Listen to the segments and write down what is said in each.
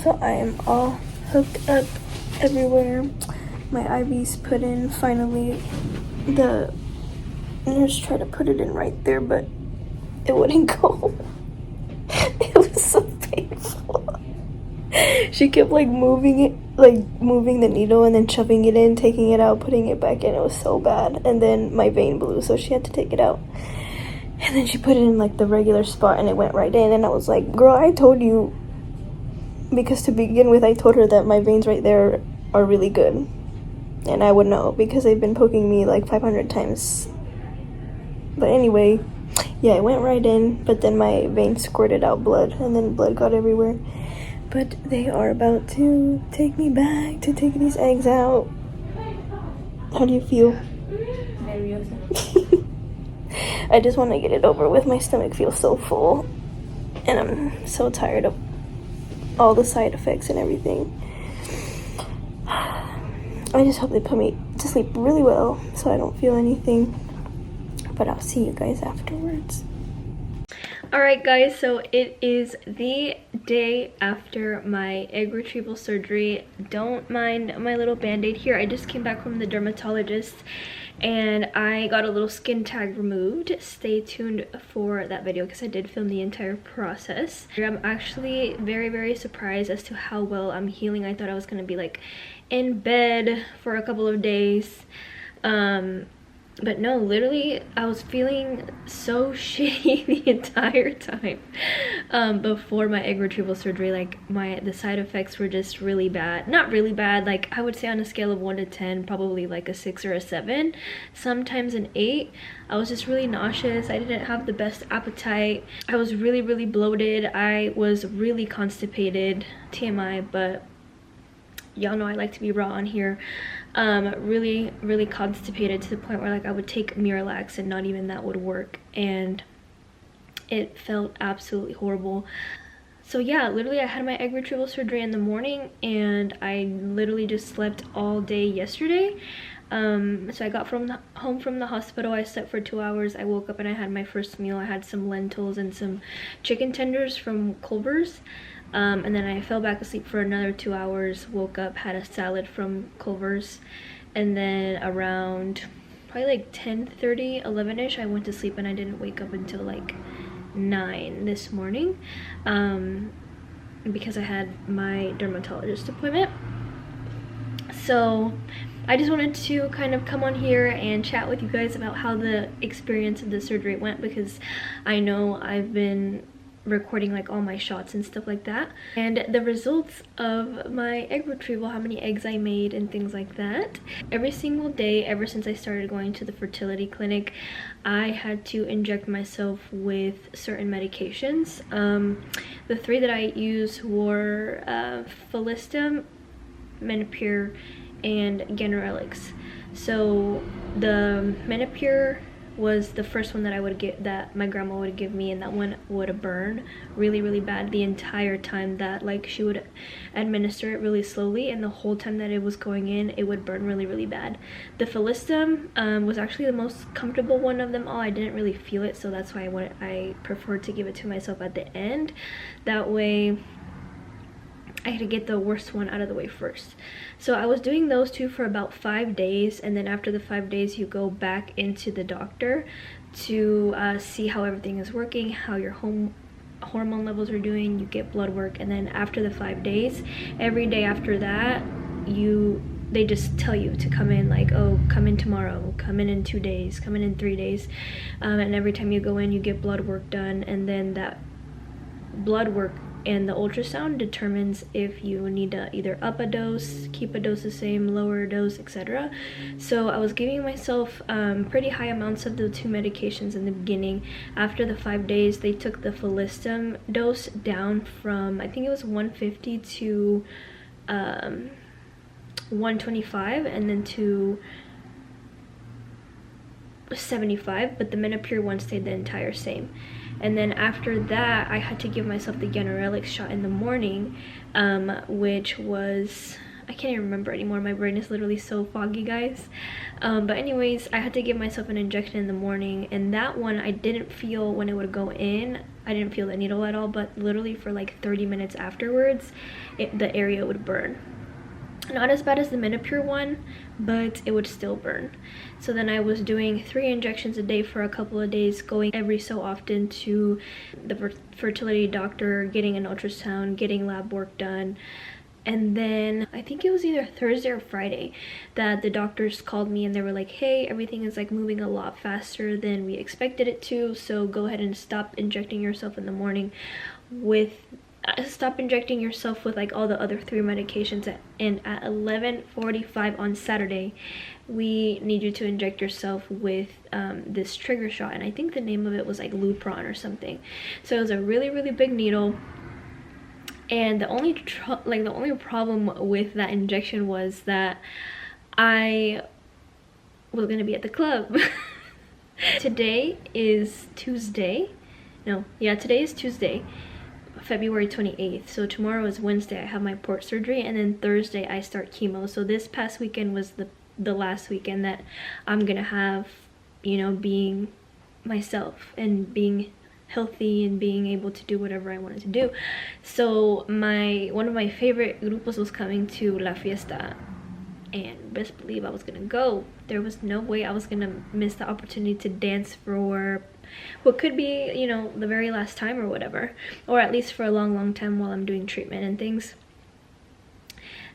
So I am all hooked up everywhere. My IV's put in finally. The nurse tried to put it in right there, but it wouldn't go. It was so painful. She kept like moving it, like moving the needle and then shoving it in, taking it out, putting it back in. It was so bad. And then my vein blew, so she had to take it out. And then she put it in like the regular spot and it went right in. And I was like, girl, I told you. Because to begin with, I told her that my veins right there are really good. And I would know because they've been poking me like 500 times. But anyway, yeah, it went right in. But then my veins squirted out blood and then blood got everywhere. But they are about to take me back to take these eggs out. How do you feel? Nerviosa. I just want to get it over with. My stomach feels so full. And I'm so tired of all the side effects and everything. I just hope they put me to sleep really well so I don't feel anything. But I'll see you guys afterwards. Alright guys, so it is the day after my egg retrieval surgery. Don't mind my little band-aid here. I just came back from the dermatologist and I got a little skin tag removed. Stay tuned for that video because I did film the entire process. I'm actually very surprised as to how well I'm healing. I thought I was going to be like in bed for a couple of days. But no, literally, I was feeling so shitty the entire time before my egg retrieval surgery. Like, the side effects were just really bad. Not really bad, like, I would say on a scale of 1 to 10, probably like a 6 or a 7, sometimes an 8. I was just really nauseous. I didn't have the best appetite. I was really bloated. I was really constipated, TMI, but y'all know I like to be raw on here. Really constipated to the point where like I would take Miralax and not even that would work, and it felt absolutely horrible. So yeah, literally I had my egg retrieval surgery in the morning and I literally just slept all day yesterday. So I got home from the hospital. I slept for 2 hours. I woke up and I had my first meal. I had some lentils and some chicken tenders from Culver's. And then I fell back asleep for another 2 hours, woke up, had a salad from Culver's, and then around probably like 10:30, 11ish, I went to sleep and I didn't wake up until like 9 this morning because I had my dermatologist appointment. So I just wanted to kind of come on here and chat with you guys about how the experience of the surgery went, because I know I've been recording like all my shots and stuff like that, and the results of my egg retrieval, how many eggs I made and things like that. Every single day ever since I started going to the fertility clinic, I had to inject myself with certain medications. The 3 that I used were Filistim, Menopur, and Ganirelix. So the Menopur was the first one that I would get, that my grandma would give me, and that one would burn really bad the entire time that like she would administer it really slowly, and the whole time that it was going in it would burn really bad. The Filistim was actually the most comfortable one of them all. I didn't really feel it, so that's why I preferred to give it to myself at the end. That way I had to get the worst one out of the way first. So I was doing those 2 for about 5 days, and then after the 5 days you go back into the doctor to see how everything is working, how your hormone levels are doing. You get blood work, and then after the 5 days, every day after that, they just tell you to come in, like, oh, come in tomorrow, come in 2 days, come in 3 days, and every time you go in you get blood work done, and then that blood work and the ultrasound determines if you need to either up a dose, keep a dose the same, lower a dose, etc. So I was giving myself pretty high amounts of the 2 medications in the beginning. After the 5 days, they took the Filistim dose down from, I think it was 150 to 125, and then to 75, but the Menopur one stayed the entire same. And then after that, I had to give myself the Ganirelix shot in the morning, which was I can't even remember anymore. My brain is literally so foggy, guys. But anyways, I had to give myself an injection in the morning, and that one I didn't feel when it would go in. I didn't feel the needle at all, but literally for like 30 minutes afterwards, the area would burn. Not as bad as the Menopur one, but it would still burn. So then I was doing 3 injections a day for a couple of days, going every so often to the fertility doctor, getting an ultrasound, getting lab work done. And then I think it was either Thursday or Friday that the doctors called me and they were like, hey, everything is like moving a lot faster than we expected it to, so go ahead and stop injecting yourself in the morning with stop injecting yourself with like all the other 3 medications, and at 11:45 on Saturday we need you to inject yourself with this trigger shot, and I think the name of it was like Lupron or something. So it was a really big needle. And the only problem with that injection was that I was gonna be at the club. Today is Tuesday. Today is Tuesday, February 28th. So tomorrow is Wednesday. I have my port surgery, and then Thursday I start chemo. So this past weekend was the last weekend that I'm gonna have, you know, being myself and being healthy and being able to do whatever I wanted to do. So one of my favorite grupos was coming to La Fiesta, and best believe I was gonna go. There was no way I was gonna miss the opportunity to dance for what could be, you know, the very last time or whatever, or at least for a long time while I'm doing treatment and things.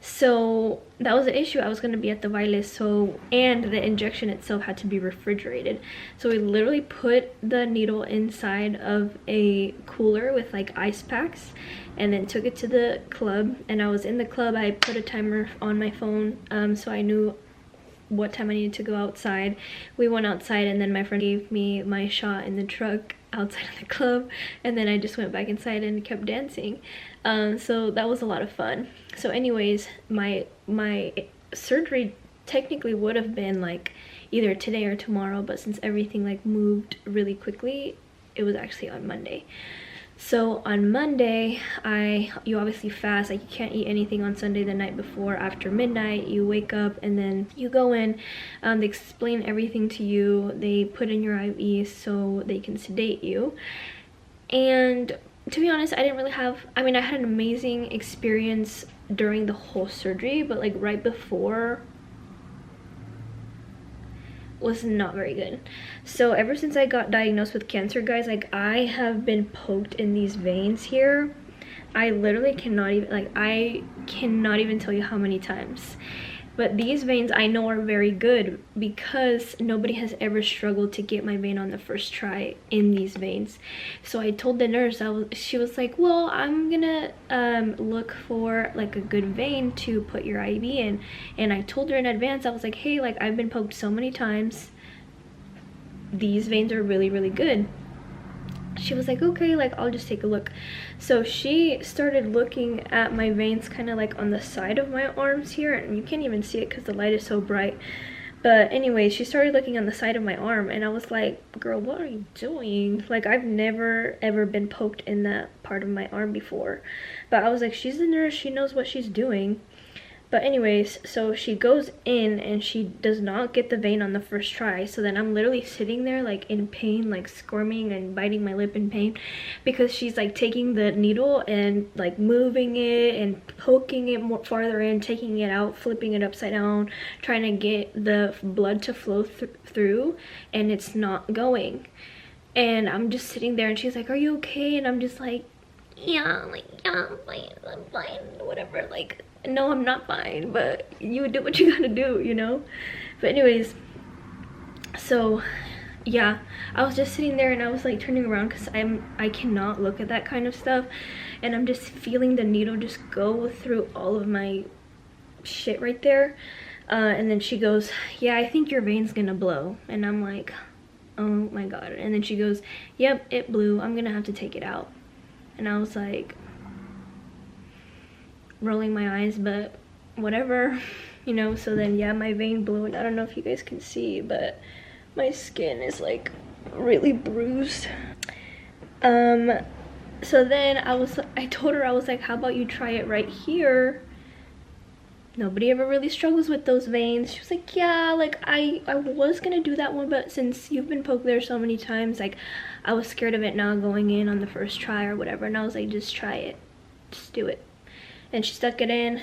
So that was the issue. I was going to be at the baile, and the injection itself had to be refrigerated. So we literally put the needle inside of a cooler with like ice packs and then took it to the club. And I was in the club. I put a timer on my phone so I knew what time I needed to go outside. We went outside, and then my friend gave me my shot in the truck outside of the club, and then I just went back inside and kept dancing. So that was a lot of fun. So anyways, my surgery technically would have been like either today or tomorrow, but since everything like moved really quickly, it was actually on Monday. So on Monday, you obviously fast. Like, you can't eat anything on Sunday the night before after midnight. You wake up and then you go in. They explain everything to you. They put in your IV so they can sedate you. And to be honest, I didn't really have, I mean, I had an amazing experience during the whole surgery, but like right before was not very good. So ever since I got diagnosed with cancer, guys, like, I have been poked in these veins here. I literally cannot even, like, I cannot even tell you how many times. But these veins I know are very good because nobody has ever struggled to get my vein on the first try in these veins. So I told the nurse, she was like, well, I'm gonna look for like a good vein to put your IV in. And I told her in advance, I was like, hey, like, I've been poked so many times. These veins are really good. She was like, okay, like, I'll just take a look. So she started looking at my veins kind of like on the side of my arms here, and you can't even see it because the light is so bright. But anyway, she started looking on the side of my arm, and I was like, girl, what are you doing? Like, I've never ever been poked in that part of my arm before. But I was like, she's the nurse, she knows what she's doing. But anyways, so she goes in and she does not get the vein on the first try. So then I'm literally sitting there like in pain, like squirming and biting my lip in pain, because she's like taking the needle and like moving it and poking it more farther in, taking it out, flipping it upside down, trying to get the blood to flow through, and it's not going. And I'm just sitting there and she's like, are you okay? And I'm just like, yeah, I'm fine, whatever. Like, no, I'm not fine, but you do what you gotta do, you know? But anyways, so yeah, I was just sitting there and I was like turning around because I cannot look at that kind of stuff, and I'm just feeling the needle just go through all of my shit right there. And then she goes, yeah, I think your vein's gonna blow. And I'm like, oh my god. And then she goes, yep, it blew, I'm gonna have to take it out. And I was like, rolling my eyes, but whatever, you know. So then yeah, my vein blew, and I don't know if you guys can see, but my skin is like really bruised. So then I told her, I was like, how about you try it right here? nobody ever really struggles with those veins. She was like, yeah, like I was gonna do that one, but since you've been poked there so many times, like I was scared of it not going in on the first try or whatever. And I was like, just try it, just do it. And she stuck it in,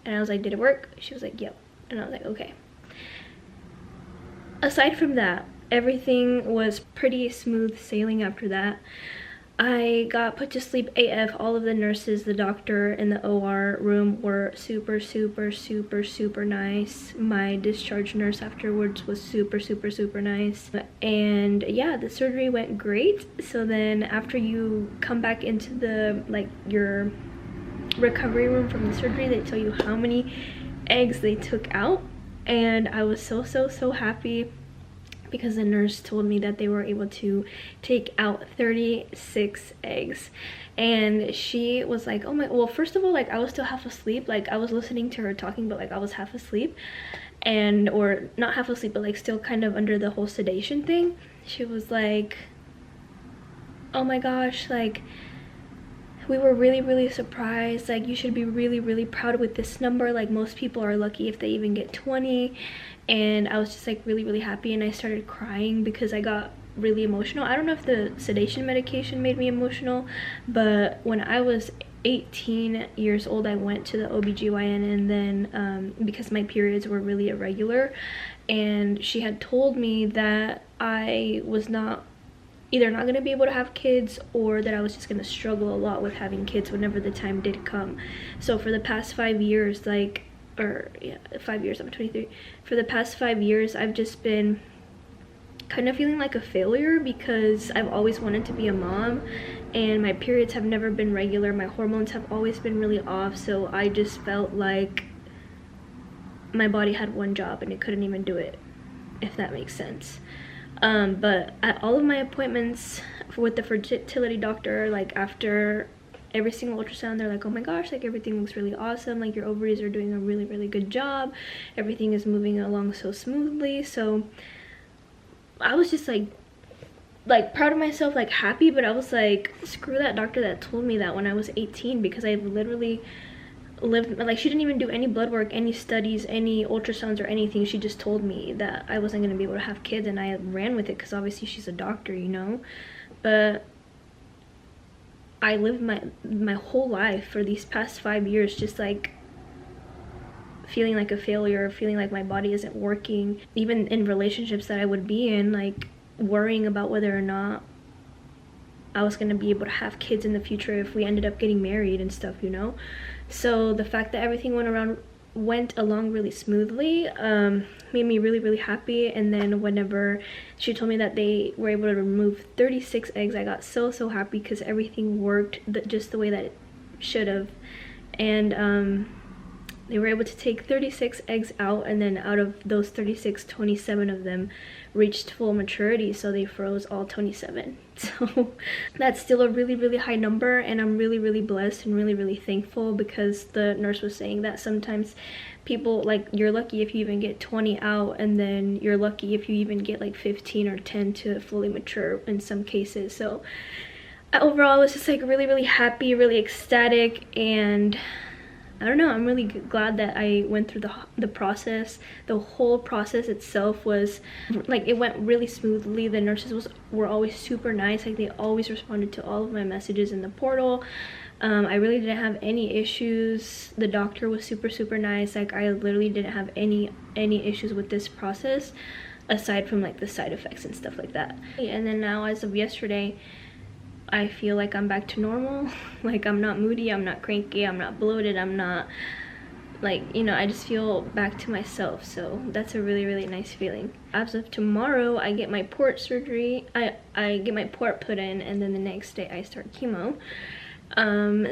and I was like, did it work? She was like, yep. And I was like, okay. Aside from that, everything was pretty smooth sailing after that. I got put to sleep AF. All of the nurses, the doctor, and the OR room were super, super, super, super nice. My discharge nurse afterwards was super, super, super nice. And yeah, the surgery went great. So then after you come back into the, like, your recovery room from the surgery, they tell you how many eggs they took out. And I was so, so, so happy, because the nurse told me that they were able to take out 36 eggs. And she was like, oh my, well, first of all, like I was still half asleep. Like I was listening to her talking, but like I was half asleep, and or not half asleep, but like still kind of under the whole sedation thing. She was like, oh my gosh, like we were really, really surprised. Like you should be really, really proud with this number. Like most people are lucky if they even get 20. And I was just like really, really happy, and I started crying because I got really emotional. I don't know if the sedation medication made me emotional, but when I was 18 years old, I went to the OBGYN, and then because my periods were really irregular, and she had told me that I was either not going to be able to have kids, or that I was just going to struggle a lot with having kids whenever the time did come. So for the past 5 years, like, or yeah, 5 years, I'm 23. For the past 5 years, I've just been kind of feeling like a failure, because I've always wanted to be a mom, and my periods have never been regular. My hormones have always been really off, so I just felt like my body had one job and it couldn't even do it, if that makes sense. But at all of my appointments with the fertility doctor, like after every single ultrasound, they're like, oh my gosh, like everything looks really awesome, like your ovaries are doing a really, really good job, everything is moving along so smoothly. So I was just like proud of myself, like happy, but I was like, screw that doctor that told me that when I was 18, because I literally lived, like, she didn't even do any blood work, any studies, any ultrasounds or anything. She just told me that I wasn't going to be able to have kids, and I ran with it because obviously she's a doctor, you know. But I lived my whole life for these past 5 years just like feeling like a failure, feeling like my body isn't working, even in relationships that I would be in, like worrying about whether or not I was going to be able to have kids in the future if we ended up getting married and stuff, you know. So the fact that everything went along really smoothly made me really, really happy. And then whenever she told me that they were able to remove 36 eggs, I got so, so happy, because everything worked just the way that it should have. And they were able to take 36 eggs out, and then out of those 36, 27 of them reached full maturity, so they froze all 27. So that's still a really, really high number, and I'm really, really blessed and really, really thankful, because the nurse was saying that sometimes people, like, you're lucky if you even get 20 out, and then you're lucky if you even get like 15 or 10 to fully mature in some cases. So overall, I was just like really, really happy, really ecstatic, and I don't know, I'm really glad that I went through the process. The whole process itself was like, it went really smoothly. The nurses were always super nice, like they always responded to all of my messages in the portal. I really didn't have any issues. The doctor was super, super nice. Like I literally didn't have any issues with this process, aside from like the side effects and stuff like that. And then now, as of yesterday, I feel like I'm back to normal. Like I'm not moody, I'm not cranky, I'm not bloated, I'm not, like, you know, I just feel back to myself. So that's a really, really nice feeling. As of tomorrow, I get my port surgery. I get my port put in, and then the next day I start chemo.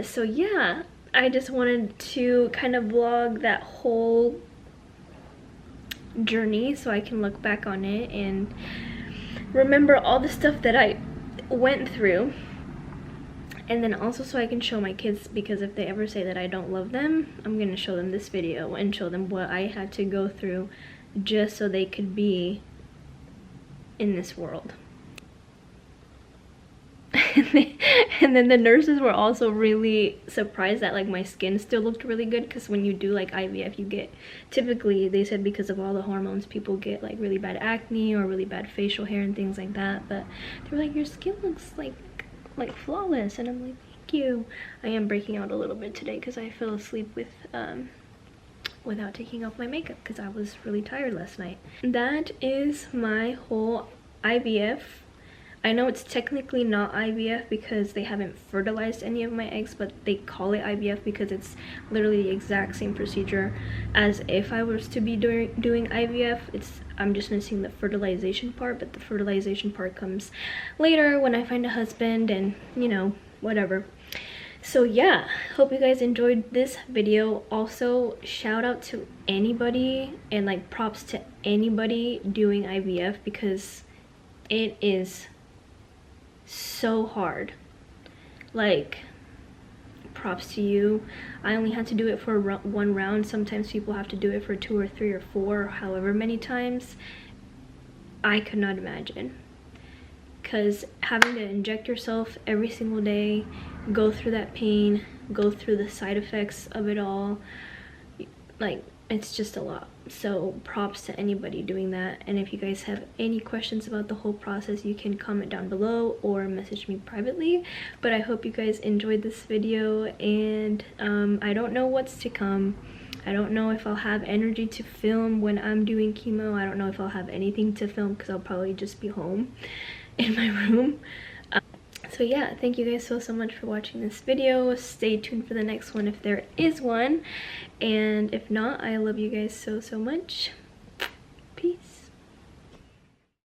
So yeah, I just wanted to kind of vlog that whole journey so I can look back on it and remember all the stuff that I went through. And then also so I can show my kids, because if they ever say that I don't love them, I'm gonna show them this video and show them what I had to go through just so they could be in this world. And then the nurses were also really surprised that like my skin still looked really good, because when you do like IVF, you get, typically they said because of all the hormones, people get like really bad acne or really bad facial hair and things like that. But they were like, your skin looks like flawless. And I'm like, thank you. I am breaking out a little bit today because I fell asleep with without taking off my makeup because I was really tired last night. That is my whole IVF. I know it's technically not IVF because they haven't fertilized any of my eggs, but they call it IVF because it's literally the exact same procedure as if I was to be doing IVF. I'm just missing the fertilization part, but the fertilization part comes later when I find a husband and, you know, whatever. So yeah, hope you guys enjoyed this video. Also, shout out to anybody and like props to anybody doing IVF because it is so hard. Like, props to you. I only had to do it for one round. Sometimes people have to do it for 2 or 3 or 4 or however many times. I could not imagine, because having to inject yourself every single day, go through that pain, go through the side effects of it all, like, it's just a lot. So props to anybody doing that. And if you guys have any questions about the whole process, you can comment down below or message me privately. But I hope you guys enjoyed this video, and I don't know what's to come. I don't know if I'll have energy to film when I'm doing chemo. I don't know if I'll have anything to film because I'll probably just be home in my room. So yeah, thank you guys so much for watching this video. Stay tuned for the next one if there is one, and if not, I love you guys so much.